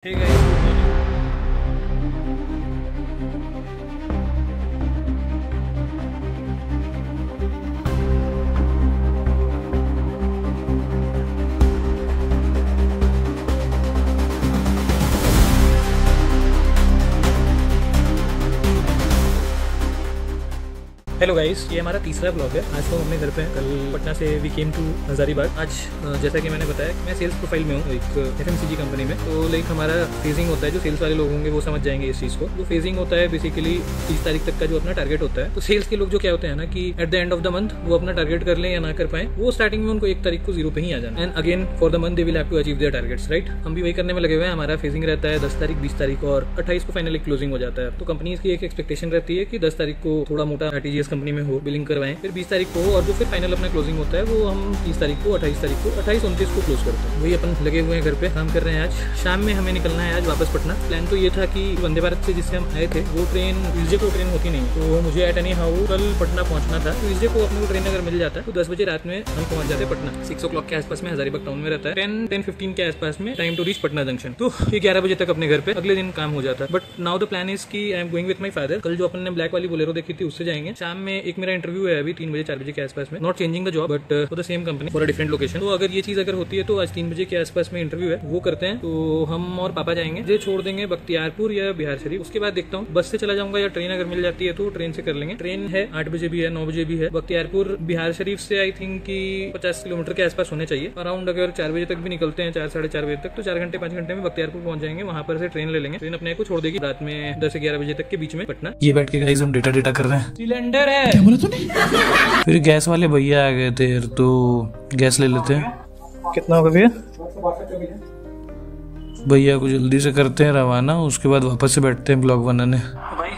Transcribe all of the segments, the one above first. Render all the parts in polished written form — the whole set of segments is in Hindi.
Hey guys, good morning. Hello guys, ये हमारा तीसरा ब्लॉग है। आज तो हम अपने घर पे हैं। कल पटना से वी केम टू हज़ारीबाग। आज जैसा कि मैंने बताया, मैं सेल्स प्रोफाइल में हूँ एक एफएमसीजी कंपनी में। तो लाइक हमारा फेजिंग होता है, जो सेल्स वाले लोग होंगे वो समझ जाएंगे इस चीज़ को। जो फेजिंग होता है बेसिकली 30 तारीख तक का जो अपना टारगेट होता है। तो सेल्स के लोग जो क्या होते हैं ना कि at the end of the month वो अपना टारगेट कर लें या ना कर पाए, वो स्टार्टिंग में उनको 1 तारीख को 0 पे ही आ जाना। And again for the month they will have to achieve their targets, right. हम भी वही करने में लगे हुए हैं। हमारा फेजिंग रहता है 10 तारीख, 20 तारीख और 28 को फाइनली क्लोजिंग हो जाता है। तो कंपनी की एक एक्सपेक्टेशन रहती है कि 10 तारीख को थोड़ा मोटा आरटीजीएस कंपनी में हो, बिलिंग करवाएं, फिर 20 तारीख को, और जो फिर फाइनल अपना क्लोजिंग होता है वो हम 30 तारीख को, 28 तारीख को, 28, 29 को क्लोज करते हैं। वही अपन लगे हुए हैं, घर पे काम कर रहे हैं। आज शाम में हमें निकलना है आज वापस पटना। प्लान तो ये था कि वंदे भारत से जिससे हम आए थे वो ट्रेन ट्यूजडे को ट्रेन होती नहीं, तो मुझे एट एनी हाउ कल पटना पहुंचना था। ट्यूजडे को अपने को ट्रेन अगर मिल जाता है तो 10 बजे रात में हम पहुंच जाते पटना। 6 o'clock के आसपास में हजारीबाग टाउन में रहता है। 10-15 के आसपास में time to reach Patna junction. तो ये 11 बजे तक अपने घर पे अगले दिन काम हो जाता है। But now the plan is की I am going with my father. कल जो अपन ने ब्लैक वाली बोलेरो देखी थी उससे जाएंगे। शाम में एक मेरा इंटरव्यू है अभी 3 बजे 4 बजे के आसपास में। Not changing the job but for the same company for a different location. तो अगर ये चीज अगर होती है तो आज 3 बजे के आसपास में इंटरव्यू है, वो करते हैं। तो हम और पापा जाएंगे, मुझे छोड़ देंगे बख्तियारपुर या बिहार शरीफ। उसके बाद देखता हूँ बस से चला जाऊंगा या ट्रेन अगर मिल जाती है तो ट्रेन से कर लेंगे। ट्रेन है 8 बजे भी है, 9 बजे भी है। बख्तियारपुर बिहार शरीफ से आई थिंक कि 50 किलोमीटर के आसपास होने चाहिए अराउंड। अगर 4 बजे तक भी निकलते हैं, 4 साढ़े 4 बजे तक, तो 4 घंटे 5 घंटे में बख्तियारपुर पहुंच जाएंगे। वहां पर से ट्रेन ले लेंगे। ट्रेन अपने को छोड़ देगी रात में 10 से 11 बजे तक के बीच में पटना। ये बैठ के गाइस हम डेटा कर रहे हैं। सिलेंडर है, क्या बोला तूने? फिर गैस वाले भैया आ गए थे तो गैस ले लेते हैं। कितना होगा भैया? भैया को जल्दी से करते हैं रवाना, उसके बाद वापस से बैठते हैं ब्लॉग बनाने। भाई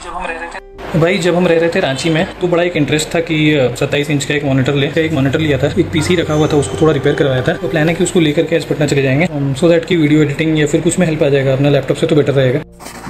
जब हम रह रहे थे रांची में तो बड़ा एक इंटरेस्ट था कि 27 इंच का एक मॉनिटर लिया था। एक पीसी रखा हुआ था, उसको थोड़ा रिपेयर करवाया था। तो प्लान है कि उसको लेकर के आज पटना चले जाएंगे, सो दैट की वीडियो एडिटिंग या फिर कुछ में हेल्प आ जाएगा। अपना लैपटॉप से तो बेटर रहेगा।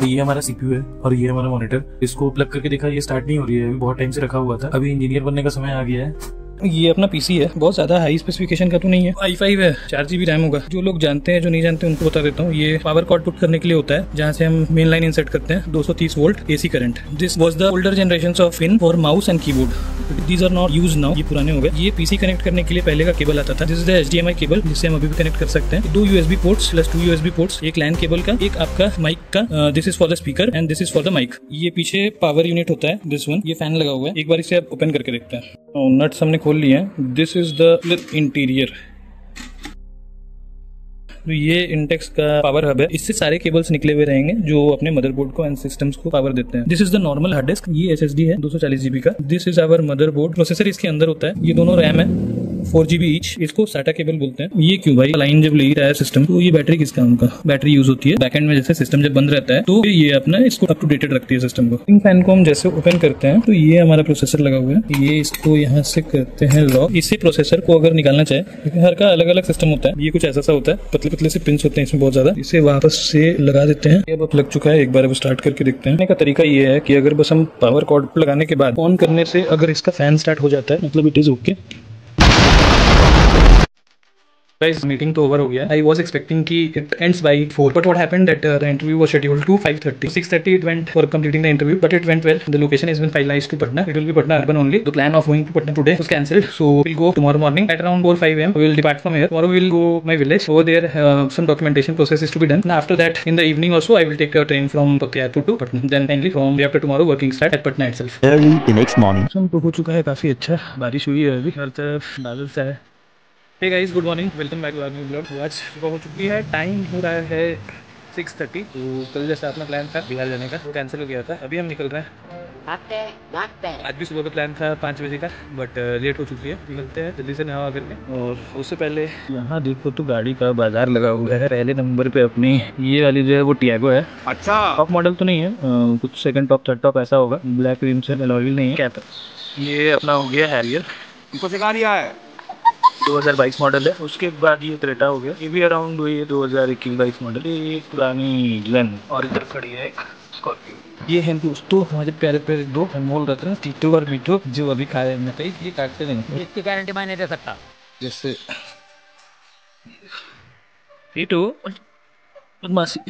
ये हमारा सीपीयू है और ये हमारा मॉनिटर। इसको प्लग करके देखा, ये स्टार्ट नहीं हो रही है। अभी बहुत टाइम से रखा हुआ था, अभी इंजीनियर बनने का समय आ गया है। ये अपना पीसी है, बहुत ज्यादा हाई स्पेसिफिकेशन का तो नहीं है। i5 है, 4 GB रैम होगा। जो लोग जानते हैं, जो नहीं जानते उनको बता देता हूँ। ये पावर कॉर्ड पुट करने के लिए होता है, जहाँ से हम मेन लाइन इंसर्ट करते हैं 230 volt AC current. This was the older generation of pin for mouse and keyboard. These are not use now, ये पुराने हो गए। ये पीसी कनेक्ट करने के लिए पहले का केबल आता था। This is the HDMI cable, जिससे हम अभी भी कनेक्ट कर सकते हैं। 2 USB ports plus 2 USB ports, एक लैन केबल का, एक आपका माइक का। This is for the speaker and this is for the mic. ये पीछे पावर यूनिट होता है, दिस वन। ये फैन लगा हुआ है। एक बार इसे आप ओपन करके देखते हैं। नट्स हमने खोल लिए हैं। This is the interior. तो ये इंटेक्स का पावर हब है। इससे सारे केबल्स निकले हुए रहेंगे जो अपने मदरबोर्ड को एंड सिस्टम्स को पावर देते हैं। This is the normal hard disk. ये SSD है 240 GB का। This is our motherboard. Processor इसके अंदर होता है। ये दोनों रैम है 4 GB ईच। इसको SATA केबल बोलते हैं। ये क्यों भाई? लाइन जब ले रहा है सिस्टम, तो ये बैटरी किसका? उनका बैटरी यूज होती है बैकएंड में। जैसे सिस्टम जब बंद रहता है तो ये अपना इसको अप टू डेटेड रखती है सिस्टम को। इन फैन को हम जैसे ओपन करते हैं तो ये हमारा प्रोसेसर लगा हुआ है। ये इसको यहाँ से करते हैं लॉक। इसी प्रोसेसर को अगर निकालना चाहे, क्योंकि हर का अलग अलग सिस्टम होता है, ये कुछ ऐसा सा होता है, पतले पतले से पिंस होते हैं इसमें बहुत ज्यादा। इसे वापस से लगा देते हैं। ये अब लग चुका है। एक बार अब स्टार्ट करके देखते हैं। का तरीका ये है कि अगर बस हम पावर कॉर्ड लगाने के बाद ऑन करने से अगर इसका फैन स्टार्ट हो जाता है, मतलब it is okay. Guys, meeting तो ओवर हो गया। I was expecting कि it ends by 4, but what happened that the interview was scheduled to 5:30. 6:30 it went for completing the interview, but it went well. The location has been finalized to Patna. It will be Patna urban only. The plan of going to Patna today was cancelled, so we'll go tomorrow morning at around 4-5 a.m. We will depart from here. Tomorrow we will go my village. Over there, some documentation process is to be done. And after that, in the evening also, I will take a train from Bkhtiarpur to Patna. Then finally, from day after tomorrow, working start at Patna itself. Early the next morning. मौसम तो हो चुका है काफी अच्छा। बारिश हुई है अभी, हर तरफ बादल सा है। Hey guys, good morning, welcome back to our new blog. आज सुबह हो चुकी है, टाइम हो रहा है 6:30। तो कल जैसा अपना प्लान था बिहार जाने का, वो कैंसिल हो गया था। अभी हम निकल रहे हैं। आज भी सुबह का प्लान था 5 बजे का, बट लेट हो चुकी है। निकलते हैं जल्दी से नहा करके। और उससे पहले यहाँ देखो तो गाड़ी का बाजार लगा हुआ है। पहले नंबर पे अपनी ये वाली जो है वो टियागो है। अच्छा, टॉप मॉडल तो नहीं है, कुछ सेकंड टॉप थर्ड टॉप ऐसा होगा। ब्लैक रिम से अलॉय व्हील नहीं है। कैप ये अपना हो गया हैरियर, उनको सिखा दिया है। 2022 मॉडल है। उसके बाद ये क्रेटा हो गया, ये भी अराउंड वही है 2021-22 मॉडल। ये पुरानी ग्लेन, और इधर खड़ी है एक स्कॉर्पियो। ये है दोस्तों हमारे प्यारे प्यारे दो अनमोल रत्न, टीटू और मीठू, जो अभी खा रहे हैं। ये काटते नहीं, इसकी गारंटी मैं नहीं दे सकता। जैसे टीटू बदमाशी।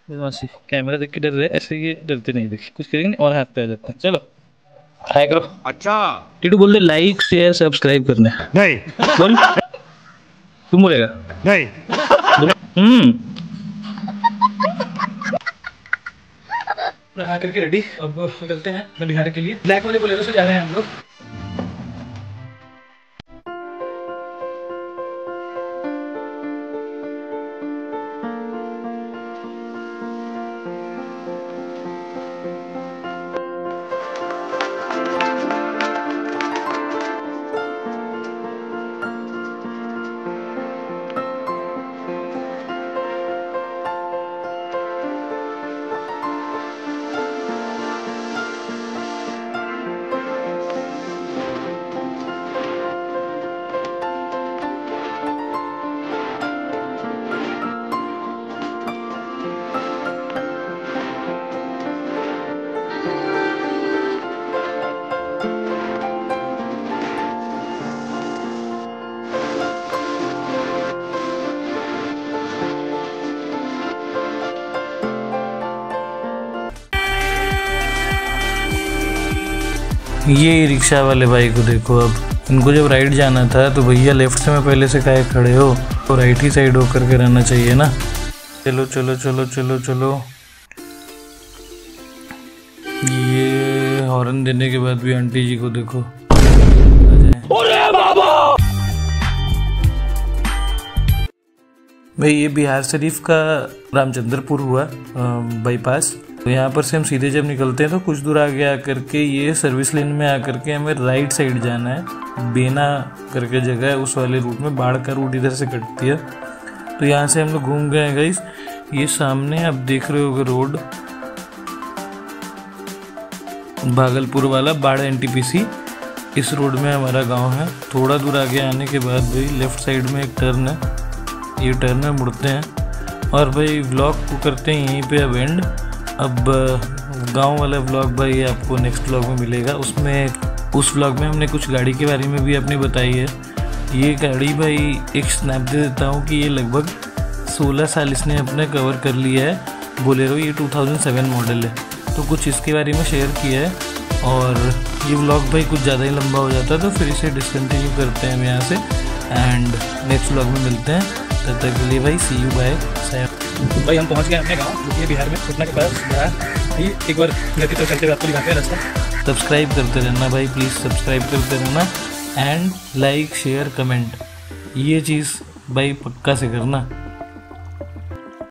बदमाशी कैमरा देख के डर रहे, ऐसे ये डरते नहीं, देख कुछ करेंगे नहीं और हाथ पे आ जाते हैं। चलो हाय करो। अच्छा टीटू बोल दे लाइक शेयर सब्सक्राइब करने। नहीं बोल तुम बोलेगा नहीं नहा करके रेडी, अब निकलते हैं मैं बिहार के लिए। ब्लैक वाले बोलेरो से जा रहे हैं हम लोग। ये रिक्शा वाले भाई को देखो, अब इनको जब राइट जाना था तो भैया लेफ्ट से मैं पहले से काहे खड़े हो, तो राइट ही साइड होकर के रहना चाहिए ना। चलो चलो चलो चलो चलो। ये हॉर्न देने के बाद भी आंटी जी को देखो। अरे बाबा भाई, ये बिहार शरीफ का रामचंद्रपुर हुआ बाईपास। तो यहाँ पर से हम सीधे जब निकलते हैं तो कुछ दूर आगे आकर के ये सर्विस लेन में आकर के हमें राइट साइड जाना है। बेना करके जगह है, उस वाले रूट में बाढ़ का रूट इधर से कटती है। तो यहाँ से हम लोग घूम गए गाइस। ये सामने आप देख रहे होगे रोड भागलपुर वाला बाढ़ NTPC, इस रोड में हमारा गांव है। थोड़ा दूर आगे आने के बाद भाई लेफ्ट साइड में एक टर्न है, ये टर्न में मुड़ते हैं और भाई व्लॉग को करते हैं यहीं पे अब एंड। अब गांव वाला व्लॉग भाई आपको नेक्स्ट व्लॉग में मिलेगा। उस व्लॉग में हमने कुछ गाड़ी के बारे में भी अपनी बताई है। ये गाड़ी भाई एक स्नैप दे देता हूँ कि ये लगभग 16 साल इसने अपने कवर कर लिया है। बोलेरो ये 2007 मॉडल है, तो कुछ इसके बारे में शेयर किया है। और ये व्लॉग भाई कुछ ज़्यादा ही लंबा हो जाता है तो फिर इसे डिसकंटिन्यू करते हैं हम यहाँ से एंड नेक्स्ट व्लॉग में मिलते हैं। तब तक के लिए भाई सी यू बाय। भाई हम पहुंच गए अपने गांव जो कि बिहार में पटना के पास भाई। एक बार घर की तरफ चलते हुए आपको दिखाते हैं रास्ता। सब्सक्राइब करते रहना भाई, प्लीज़ सब्सक्राइब करते रहना एंड लाइक शेयर कमेंट, ये चीज़ भाई पक्का से करना।